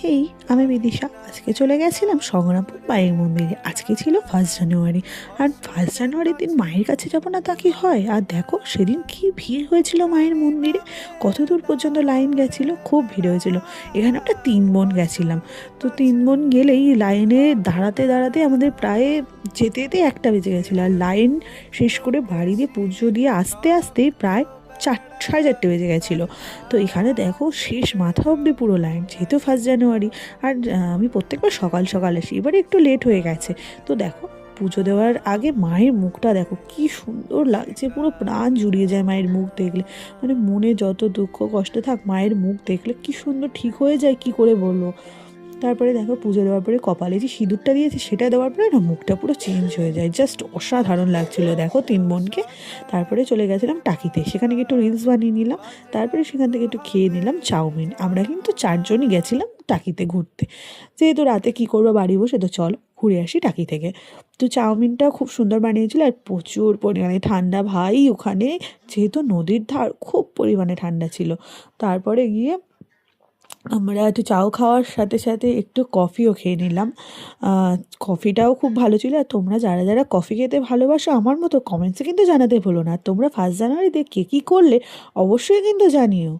হেই, আমি বিদিশা। আজকে চলে গেছিলাম সংগ্রামপুর মায়ের মন্দিরে। আজকে ছিল 1 জানুয়ারি। আর 1 জানুয়ারির দিন মায়ের কাছে যাবো না তা কি হয়? আর দেখো সেদিন কি ভিড় হয়েছিল মায়ের মন্দিরে, কত দূর পর্যন্ত লাইন গেছিল, খুব ভিড় হয়েছিল। এখানে একটা 3 বোন গেছিলাম। তো 3 বোন গেলেই লাইনে দাঁড়াতে দাঁড়াতে আমাদের প্রায় যেতে যেতে 1টা বেজে গেছিলো। আর লাইন শেষ করে বাড়ি দিয়ে পুজো দিয়ে আসতে আসতে প্রায় 4, 4:30 বেজে গেছিলো। তো এখানে দেখো শেষ মাথা অবধি পুরো লাইন, যেহেতু 1 জানুয়ারি। আর আমি প্রত্যেকবার সকাল সকাল আসি, এবারে একটু লেট হয়ে গেছে। তো দেখো পুজো দেওয়ার আগে মায়ের মুখটা দেখো কি সুন্দর লাগছে, পুরো প্রাণ জুড়িয়ে যায় মায়ের মুখ দেখলে। মানে মনে যত দুঃখ কষ্ট থাক, মায়ের মুখ দেখলে কি সুন্দর ঠিক হয়ে যায়, কি করে বলবো। তারপরে দেখো পুজো দেওয়ার পরে কপালে যে সিঁদুরটা দিয়েছি সেটা দেওয়ার পরে না মুখটা পুরো চেঞ্জ হয়ে যায়, জাস্ট অসাধারণ লাগছিল দেখো 3 বোনকে। তারপরে চলে গেছিলাম টাকিতে, সেখানে গিয়ে একটু রিলস বানিয়ে নিলাম। তারপরে সেখান থেকে একটু খেয়ে নিলাম চাউমিন। আমরা কিন্তু 4জনই গেছিলাম টাকিতে ঘুরতে, যেহেতু রাতে কী করবো বাড়ি বসে, তো চলো ঘুরে আসি টাকি থেকে। তো চাউমিনটা খুব সুন্দর বানিয়েছিল আর প্রচুর পরিমাণে ঠান্ডা ভাই ওখানে, যেহেতু নদীর ধার খুব পরিমাণে ঠান্ডা ছিল। তারপরে গিয়ে আমরা একটু চাও খাওয়ার সাথে সাথে একটু কফিও খেয়ে নিলাম। কফিটাও খুব ভালো ছিল। আর তোমরা যারা যারা কফি খেতে ভালোবাসো আমার মতো, কমেন্টসে কিন্তু জানাতে ভুলো না। তোমরা 1 জানুয়ারিতে কে কী করলে অবশ্যই কিন্তু জানিও।